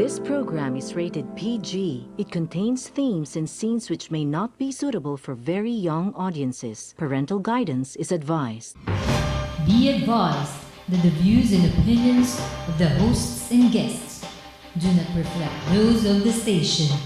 This program is rated PG. It contains themes and scenes which may not be suitable for very young audiences. Parental guidance is advised. Be advised that the views and opinions of the hosts and guests do not reflect those of the station.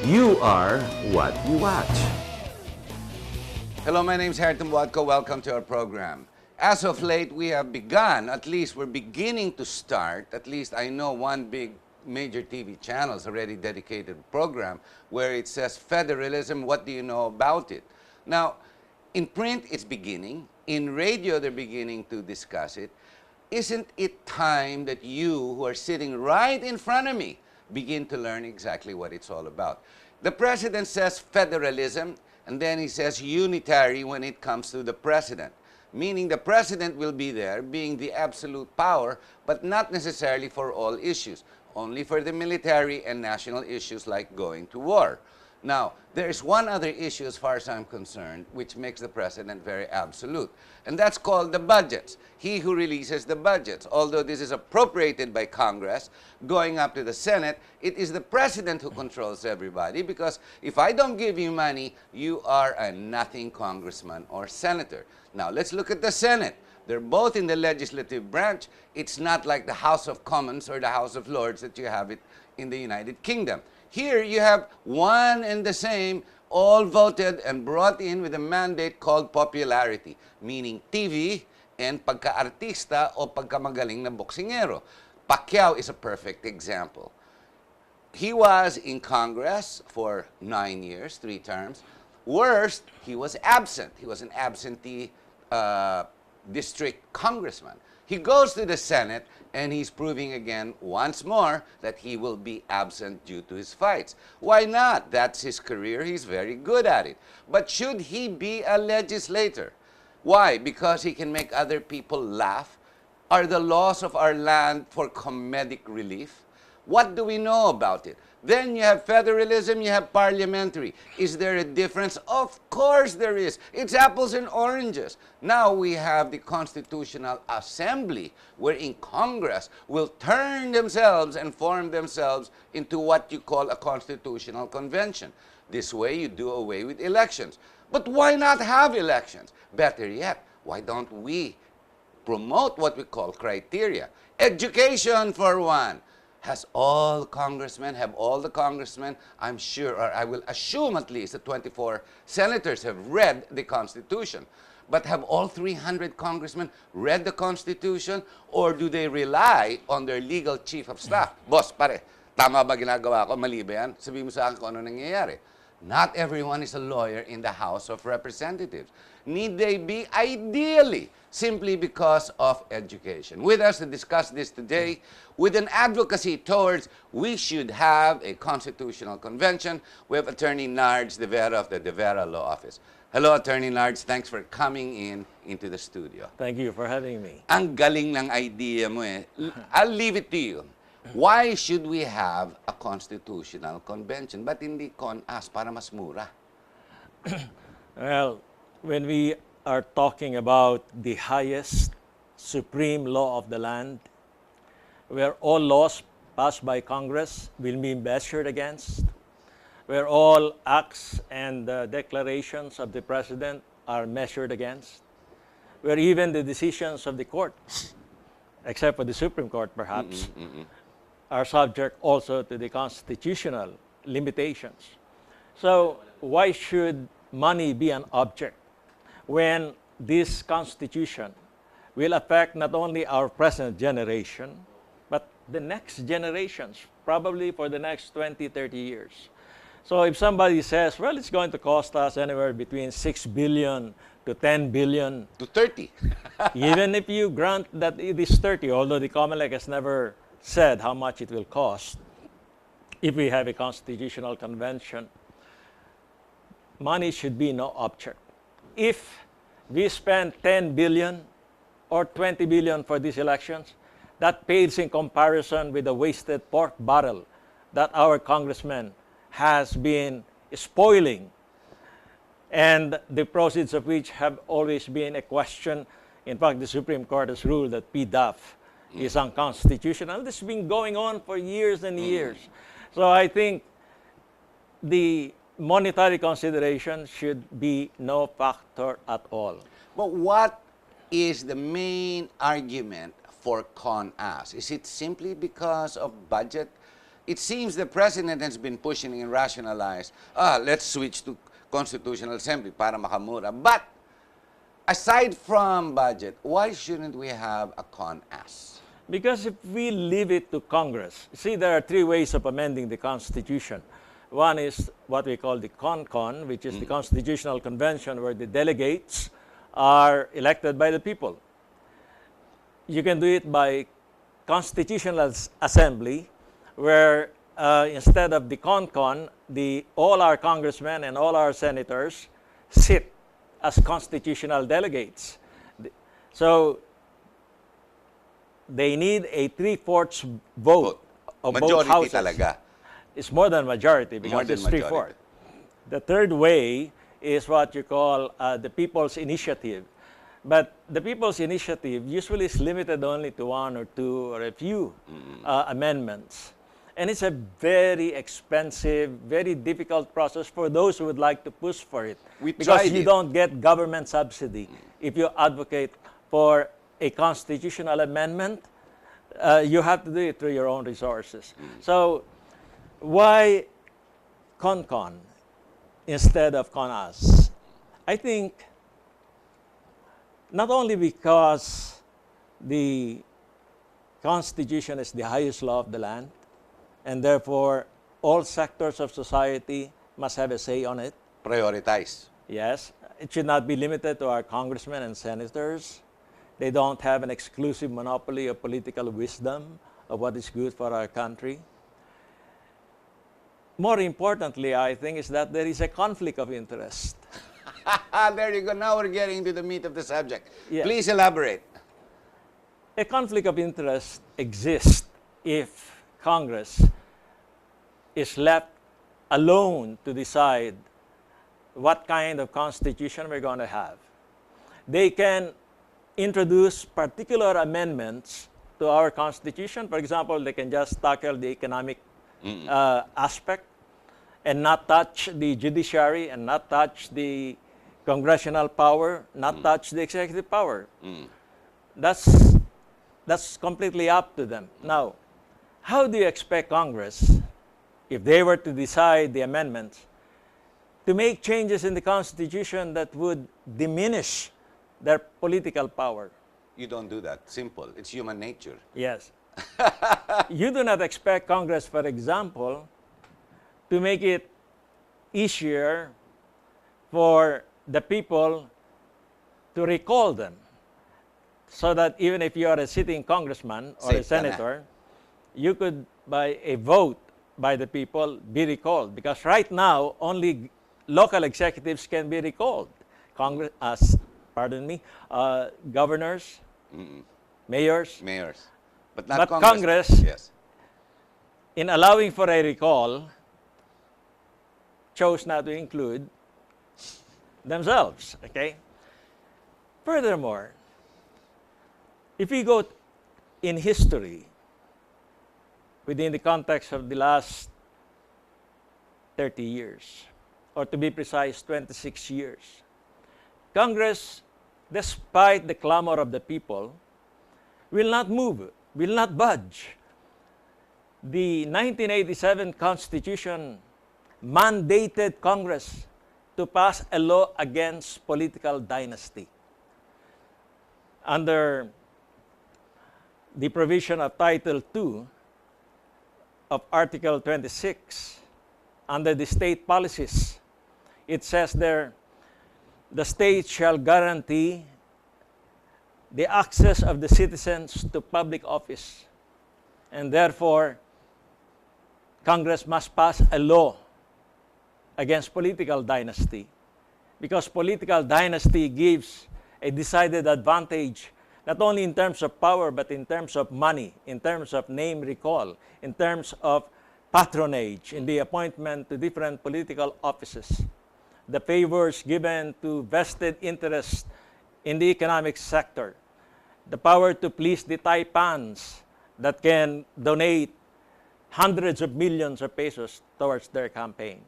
You are what you watch. Hello, my name is Harry Tumbuatco. Welcome to our program. As of late, we have begun, at least we're beginning to start, at least I know one big major TV channel has already dedicated a program where it says Federalism, what do you know about it? Now, in print, it's beginning. In radio, they're beginning to discuss it. Isn't it time that you, who are sitting right in front of me, begin to learn exactly what it's all about? The president says federalism, and then he says unitary when it comes to the president, meaning the president will be there being the absolute power, but not necessarily for all issues, only for the military and national issues like going to war. Now, there's one other issue as far as I'm concerned, which makes the president very absolute, and that's called the budgets. He who releases the budgets. Although this is appropriated by Congress, going up to the Senate, it is the president who controls everybody, because if I don't give you money, you are a nothing congressman or senator. Now, let's look at the Senate. They're both in the legislative branch. It's not like the House of Commons or the House of Lords that you have it in the United Kingdom. Here you have one and the same, all voted and brought in with a mandate called popularity, meaning TV and pagka-artista o pagkamagaling na boksingero. Pacquiao is a perfect example. He was in Congress for 9 years, 3 terms. Worst, he was absent. He was an absentee district congressman. He goes to the Senate, and he's proving again, once more, that he will be absent due to his fights. Why not? That's his career. He's very good at it. But should he be a legislator? Why? Because he can make other people laugh? Are the laws of our land for comedic relief? What do we know about it? Then you have federalism, you have parliamentary. Is there a difference? Of course there is. It's apples and oranges. Now we have the Constitutional Assembly, wherein Congress will turn themselves and form themselves into what you call a constitutional convention. This way you do away with elections. But why not have elections? Better yet, why don't we promote what we call criteria? Education, for one. Have all the congressmen, I'm sure, or I will assume at least, the 24 senators have read the Constitution. But have all 300 congressmen read the Constitution, or do they rely on their legal chief of staff? Boss, pare, tama ba ginagawa ko? Mali ba yan? Sabihin mo sa akin kung ano nangyayari. Not everyone is a lawyer in the House of Representatives. Need they be? Ideally, simply because of education. With us to discuss this today, with an advocacy towards we should have a constitutional convention, we have Attorney De Vera of the De Vera Law Office. Hello, Attorney Nards. Thanks for coming into the studio. Thank you for having me. Ang galing ng idea mo eh. I'll leave it to you. Why should we have a constitutional convention? Ba't hindi con-as para mas mura? Well, when we are talking about the highest supreme law of the land, where all laws passed by Congress will be measured against, where all acts and declarations of the President are measured against, where even the decisions of the court, except for the Supreme Court perhaps, are subject also to the constitutional limitations. So why should money be an object when this Constitution will affect not only our present generation, the next generations, probably for the next 20, 30 years. So if somebody says, well, it's going to cost us anywhere between 6 billion to 10 billion, To 30. even if you grant that it is 30, although the COMELEC has never said how much it will cost, if we have a constitutional convention, money should be no object. If we spend 10 billion or 20 billion for these elections, that pales in comparison with the wasted pork barrel that our congressman has been spoiling, and the proceeds of which have always been a question. In fact, the Supreme Court has ruled that PDAF is unconstitutional. This has been going on for years and years. So I think the monetary consideration should be no factor at all. But what is the main argument for CONAS? Is it simply because of budget? It seems the president has been pushing and rationalized, let's switch to Constitutional Assembly para makamura. But aside from budget, why shouldn't we have a CONAS? Because if we leave it to Congress, see, there are three ways of amending the Constitution. One is what we call the CONCON, which is the Constitutional Convention, where the delegates are elected by the people. You can do it by Constitutional Assembly, where instead of the CONCON, all our congressmen and all our senators sit as constitutional delegates. So they need a 3/4 vote of both Majority houses. talaga. It's more than majority More because than it's majority. 3/4. The third way is what you call the People's Initiative. But the People's Initiative usually is limited only to one or two or a few amendments. And it's a very expensive, very difficult process for those who would like to push for it. We because tried you it. don't get government subsidy. If you advocate for a constitutional amendment, you have to do it through your own resources. So why CONCON instead of CONAS? I think not only because the Constitution is the highest law of the land, and therefore all sectors of society must have a say on it. Prioritize. Yes, it should not be limited to our congressmen and senators. They don't have an exclusive monopoly of political wisdom of what is good for our country. More importantly, I think, is that there is a conflict of interest. There you go. Now we're getting to the meat of the subject. Yeah. Please elaborate. A conflict of interest exists if Congress is left alone to decide what kind of constitution we're going to have. They can introduce particular amendments to our Constitution. For example, they can just tackle the economic aspect and not touch the judiciary and not touch the congressional power, not touch the executive power. That's completely up to them. Now, how do you expect Congress, if they were to decide the amendments, to make changes in the Constitution that would diminish their political power? You don't do that. Simple. It's human nature. Yes. You do not expect Congress, for example, to make it easier for the people to recall them, so that even if you are a sitting congressman or a Safe ka na. senator, you could, by a vote by the people, be recalled. Because right now, only local executives can be recalled. Governors, mayors. Mayors. But not But Congress, Yes. in allowing for a recall, chose not to include themselves. Okay. Furthermore, if we go in history, within the context of the last 30 years, or to be precise, 26 years, Congress, despite the clamor of the people, will not move, will not budge. The 1987 Constitution mandated Congress to pass a law against political dynasty. Under the provision of Title II of Article 26, under the state policies, it says there, the state shall guarantee the access of the citizens to public office. And therefore, Congress must pass a law against political dynasty, because political dynasty gives a decided advantage, not only in terms of power, but in terms of money, in terms of name recall, in terms of patronage, in the appointment to different political offices, the favors given to vested interests in the economic sector, the power to please the taipans that can donate hundreds of millions of pesos towards their campaign.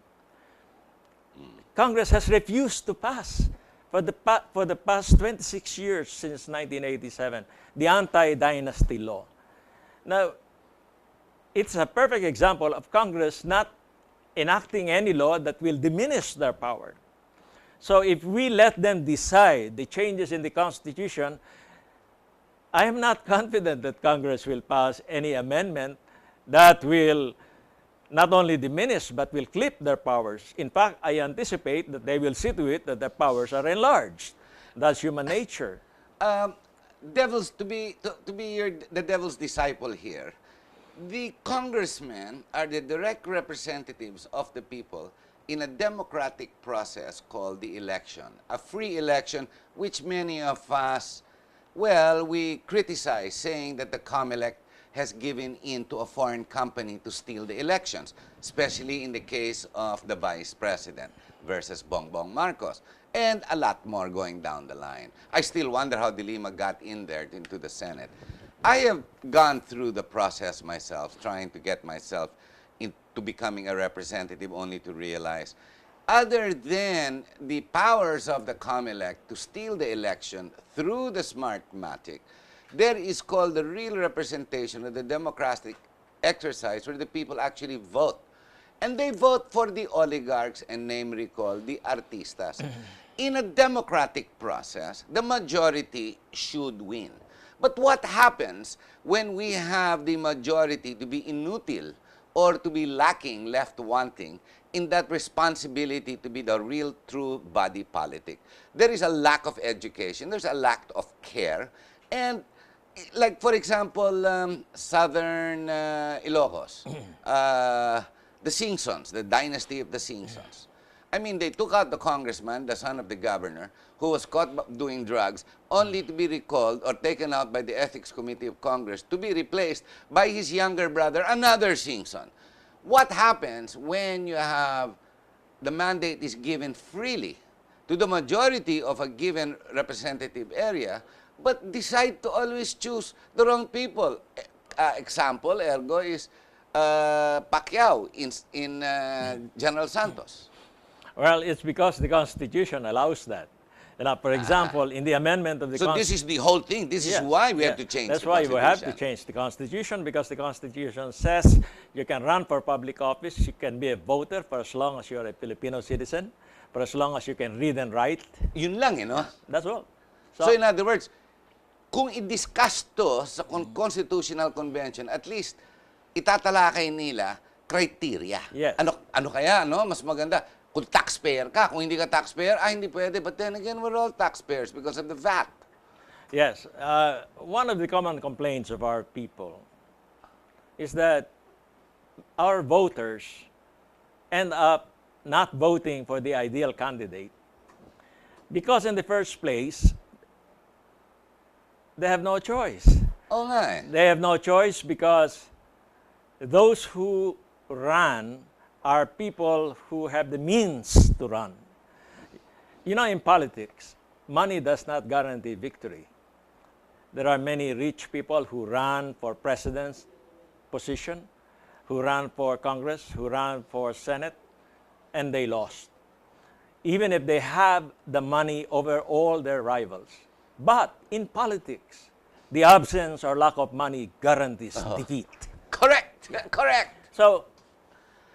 Congress has refused to pass for the past 26 years since 1987, the anti-dynasty law. Now, it's a perfect example of Congress not enacting any law that will diminish their power. So if we let them decide the changes in the Constitution, I am not confident that Congress will pass any amendment that will not only diminish, but will clip their powers. In fact, I anticipate that they will see to it that their powers are enlarged. That's human nature. To be the devil's disciple here, the congressmen are the direct representatives of the people in a democratic process called the election, a free election which many of us, well, we criticize, saying that the COMELEC has given in to a foreign company to steal the elections, especially in the case of the Vice President versus Bongbong Marcos, and a lot more going down the line. I still wonder how De Lima got in there into the Senate. I have gone through the process myself, trying to get myself into becoming a representative, only to realize, other than the powers of the COMELEC to steal the election through the Smartmatic, there is called the real representation of the democratic exercise where the people actually vote. And they vote for the oligarchs and, name recall, the artistas. In a democratic process, the majority should win. But what happens when we have the majority to be inutil or to be lacking, left wanting, in that responsibility to be the real, true body politic? There is a lack of education, there's a lack of care, and like, for example, Southern Ilocos, the Singsons, the dynasty of the Singsons. I mean, they took out the congressman, the son of the governor, who was caught doing drugs, only to be recalled or taken out by the Ethics Committee of Congress to be replaced by his younger brother, another Singson. What happens when you have the mandate is given freely to the majority of a given representative area, but decide to always choose the wrong people? Example, ergo, is Pacquiao in General Santos. Well, it's because the Constitution allows that. Now, for example, in the amendment of the So this is the whole thing. This is why we have to change That's the why Constitution. we have to change the Constitution, because the Constitution says you can run for public office, you can be a voter for as long as you're a Filipino citizen, for as long as you can read and write. Yun lang, no? That's all. So in other words, kung i-discuss to sa Constitutional Convention, at least itatalakay nila criteria. Yes. Ano kaya, no? Mas maganda. Kung taxpayer ka, kung hindi ka taxpayer, hindi pwede. But then again, we're all taxpayers because of the VAT. Yes. One of the common complaints of our people is that our voters end up not voting for the ideal candidate because in the first place, they have no choice. Oo nga eh. They have no choice because those who run are people who have the means to run. You know, in politics, money does not guarantee victory. There are many rich people who run for president's position, who ran for Congress, who ran for Senate, and they lost, even if they have the money over all their rivals. But in politics, the absence or lack of money guarantees defeat. Correct. Correct. So,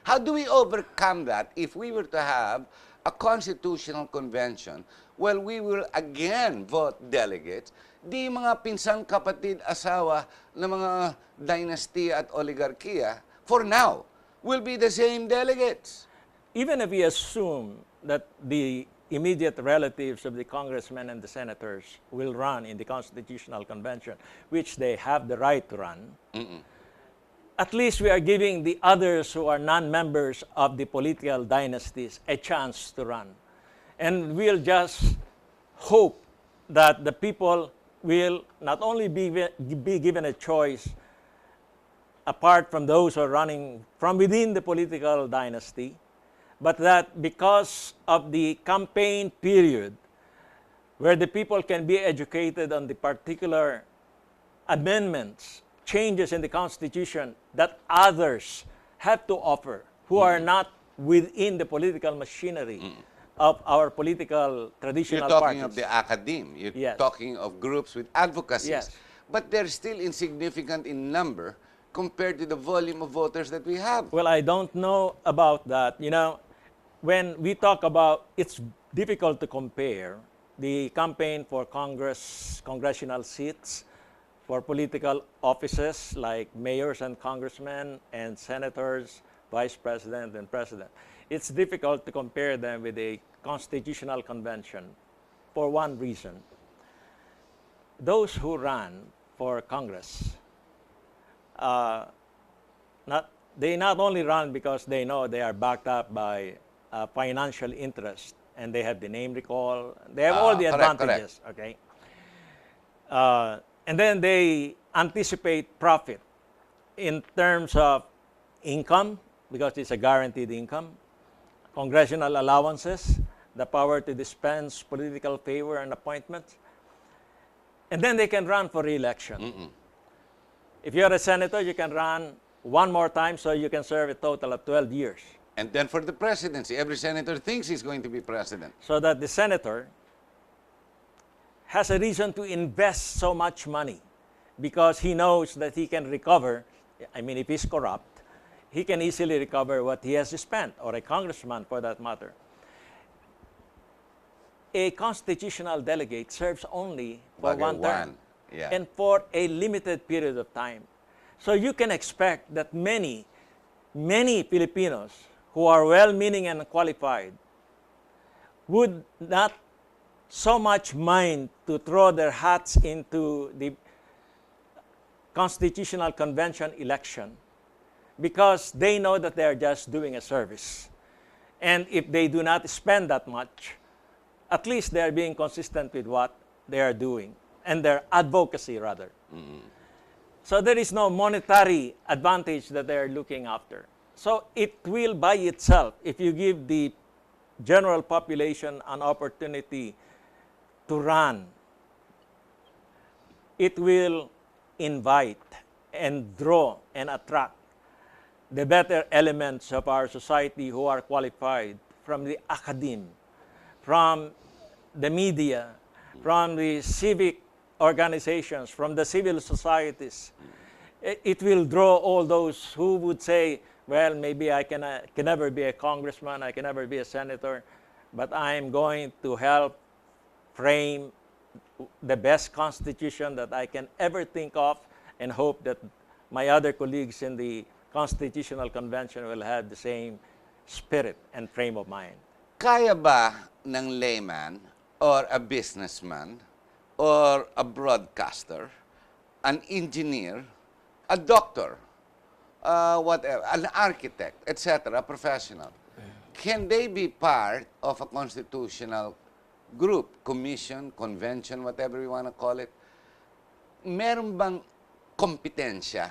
how do we overcome that if we were to have a constitutional convention? Well, we will again vote delegates. Di mga pinsang kapatid, asawa ng mga dynasty at oligarkiya for now, will be the same delegates. Even if we assume that the immediate relatives of the congressmen and the senators will run in the Constitutional Convention, which they have the right to run, at least we are giving the others who are non-members of the political dynasties a chance to run. And we'll just hope that the people will not only be given a choice apart from those who are running from within the political dynasty, but that because of the campaign period where the people can be educated on the particular amendments, changes in the Constitution that others have to offer who are not within the political machinery of our political traditional You're talking parties. of the academe. You're Yes. talking of groups with advocacies. Yes. But they're still insignificant in number compared to the volume of voters that we have. Well, I don't know about that. You know, when we talk about, it's difficult to compare the campaign for congressional seats, for political offices like mayors and congressmen and senators, vice president and president. It's difficult to compare them with a constitutional convention for one reason. Those who run for Congress, they not only run because they know they are backed up by financial interest and they have the name recall, they have all the Correct, advantages, okay? And then they anticipate profit in terms of income, because it's a guaranteed income, congressional allowances, the power to dispense political favor and appointments, and then they can run for re-election. If you're a senator, you can run one more time, so you can serve a total of 12 years. And then for the presidency, every senator thinks he's going to be president. So that the senator has a reason to invest so much money because he knows that he can recover. I mean, if he's corrupt, he can easily recover what he has spent, or a congressman for that matter. A constitutional delegate serves only for one term Yeah. and for a limited period of time. So you can expect that many Filipinos who are well-meaning and qualified would not so much mind to throw their hats into the Constitutional Convention election because they know that they are just doing a service. And if they do not spend that much, at least they are being consistent with what they are doing and their advocacy, rather. So there is no monetary advantage that they are looking after. So it will by itself, if you give the general population an opportunity to run, it will invite and draw and attract the better elements of our society who are qualified from the academe, from the media, from the civic organizations, from the civil societies. It will draw all those who would say, well, maybe I can never be a congressman, I can never be a senator, but I am going to help frame the best constitution that I can ever think of and hope that my other colleagues in the Constitutional Convention will have the same spirit and frame of mind. Kaya ba ng layman or a businessman or a broadcaster, an engineer, a doctor, whatever, an architect, etc., a professional, can they be part of a constitutional group, commission, convention, whatever you want to call it? Meron bang kompetensya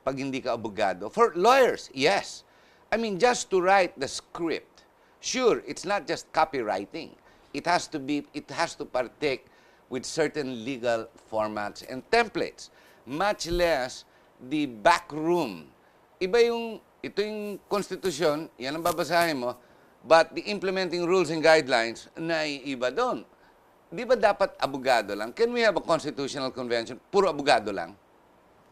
pag hindi ka abogado? For lawyers, yes. I mean, just to write the script. Sure, it's not just copywriting. It has to partake with certain legal formats and templates. Much less the back room. Ito yung konstitusyon, yan ang babasahin mo, but the implementing rules and guidelines, naiiba doon. Di ba dapat abogado lang? Can we have a constitutional convention, puro abogado lang?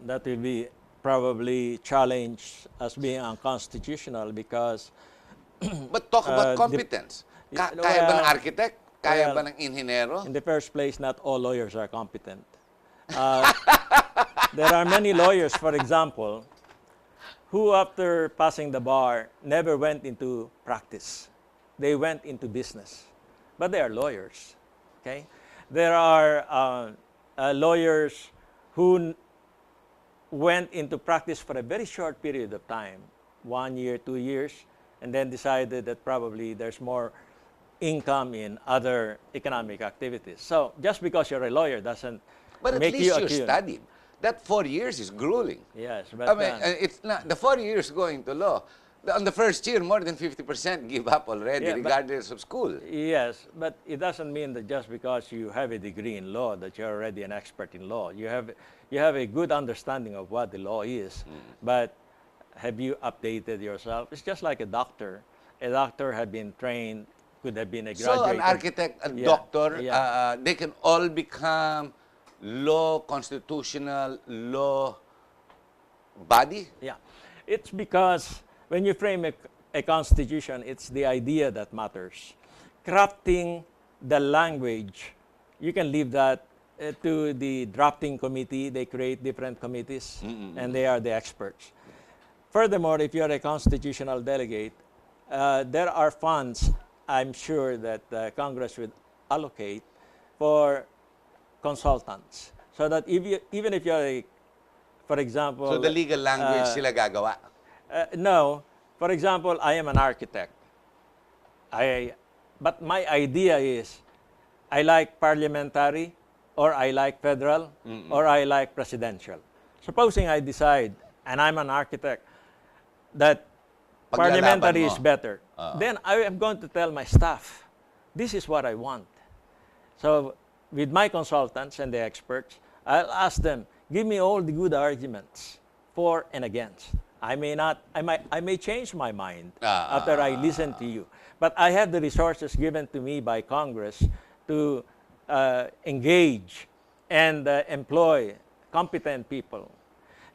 That will be probably challenged as being unconstitutional because But talk about competence. Kaya ba ng architect? Kaya ba ng inhinero? in the first place, not all lawyers are competent. There are many lawyers, for example, who after passing the bar never went into practice. They went into business, but they are lawyers, okay? There are lawyers who went into practice for a very short period of time, 1 year, 2 years, and then decided that probably there's more income in other economic activities. So just because you're a lawyer doesn't But at make least you you accused. studied. That 4 years is grueling. Yes, but I mean, it's not the 4 years going to law. On the first year, more than 50% give up already, Yeah, but- regardless of school. yes, but it doesn't mean that just because you have a degree in law that you're already an expert in law. You have a good understanding of what the law is, but have you updated yourself? It's just like a doctor. A doctor had been trained, could have been a graduate. So an architect, a Yeah, doctor, yeah. they can all become law, constitutional law body? Yeah, it's because when you frame a constitution, it's the idea that matters. Crafting the language, you can leave that to the drafting committee. They create different committees, and they are the experts. Furthermore, if you're a constitutional delegate, there are funds, I'm sure, that Congress would allocate for consultants. So that even if you're for example... So the legal language sila gagawa? No. For example, I am an architect. But my idea is, I like parliamentary, or I like federal, or I like presidential. Supposing I decide, and I'm an architect, that Paglalaban parliamentary mo. is better, then I am going to tell my staff, this is what I want. So with my consultants and the experts, I'll ask them, give me all the good arguments for and against. I may change my mind after I listen to you. But I have the resources given to me by Congress to engage and employ competent people.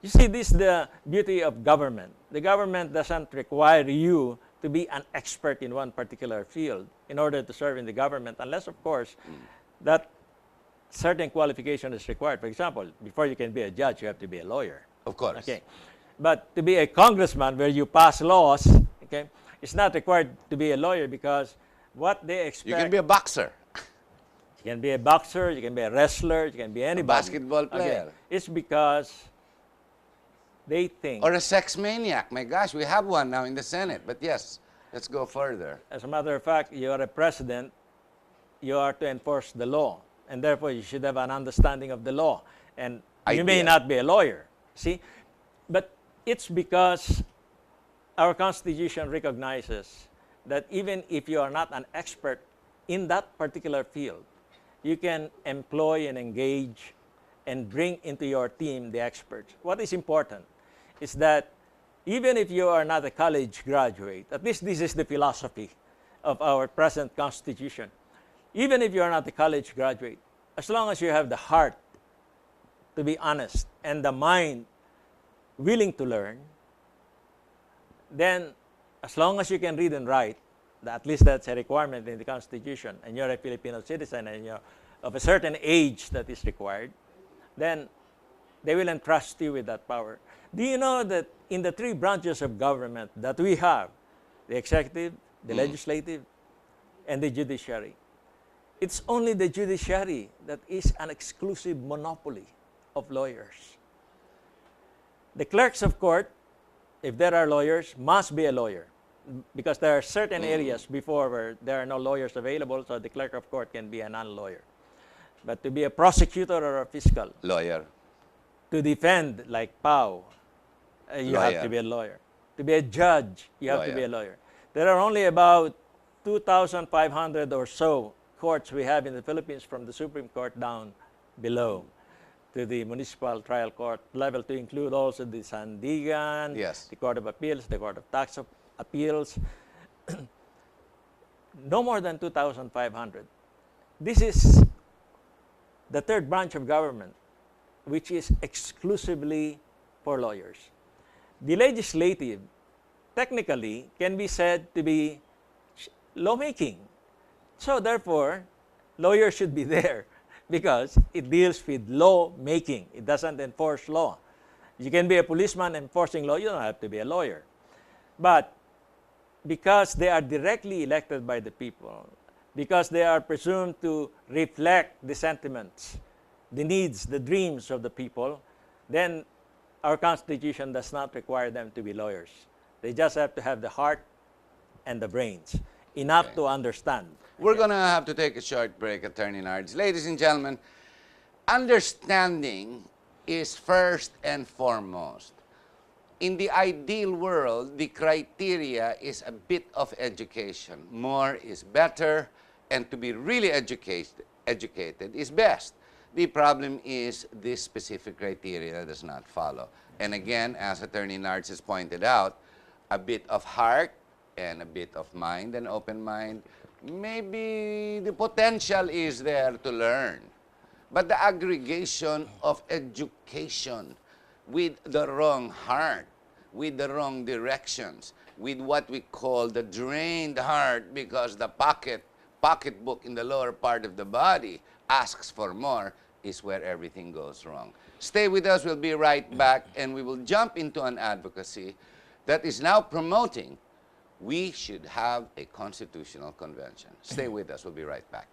You see, this is the beauty of government. The government doesn't require you to be an expert in one particular field in order to serve in the government, unless, of course, that certain qualification is required. For example, before you can be a judge, you have to be a lawyer. Of course. Okay. But to be a congressman where you pass laws, okay, it's not required to be a lawyer because what they expect... You can be a boxer. You can be a boxer, you can be a wrestler, you can be anybody. Basketball player. Okay. It's because they think... Or a sex maniac. My gosh, we have one now in the Senate. But yes, let's go further. As a matter of fact, you are a president, you are to enforce the law. And therefore, you should have an understanding of the law. And you may Ideal. not be a lawyer, see? But it's because our Constitution recognizes that even if you are not an expert in that particular field, you can employ and engage and bring into your team the experts. What is important is that even if you are not a college graduate, at least this is the philosophy of our present Constitution, even if you are not a college graduate, as long as you have the heart to be honest and the mind willing to learn, then as long as you can read and write, at least that's a requirement in the Constitution, and you're a Filipino citizen and you're of a certain age that is required, then they will entrust you with that power. Do you know that in the three branches of government that we have, the executive, the legislative, and the judiciary, it's only the judiciary that is an exclusive monopoly of lawyers. The clerks of court, if there are lawyers, must be a lawyer, because there are certain areas before where there are no lawyers available, so the clerk of court can be a non-lawyer. But to be a prosecutor or a fiscal, Lawyer. to defend like POW, you Lawyer. have to be a lawyer. To be a judge, you have to Lawyer. be a lawyer. There are only about 2,500 or so courts we have in the Philippines, from the Supreme Court down below to the municipal trial court level, to include also the Sandigan, Yes. the Court of Appeals, the Court of Tax Appeals. No more than 2,500. This is the third branch of government, which is exclusively for lawyers. The legislative, technically, can be said to be lawmaking. So therefore, lawyers should be there because it deals with law making. It doesn't enforce law. You can be a policeman enforcing law. You don't have to be a lawyer. But because they are directly elected by the people, because they are presumed to reflect the sentiments, the needs, the dreams of the people, then our Constitution does not require them to be lawyers. They just have to have the heart and the brains, enough to understand. We're going to have to take a short break, Attorney Nards. Ladies and gentlemen, understanding is first and foremost. In the ideal world, the criteria is a bit of education. More is better, and to be really educated is best. The problem is this specific criteria does not follow. And again, as Attorney Nards has pointed out, a bit of heart and a bit of mind, an open mind, maybe the potential is there to learn. But the aggregation of education with the wrong heart, with the wrong directions, with what we call the drained heart because the pocketbook in the lower part of the body asks for more, is where everything goes wrong. Stay with us. We'll be right back, and we will jump into an advocacy that is now promoting we should have a constitutional convention. Stay with us. We'll be right back.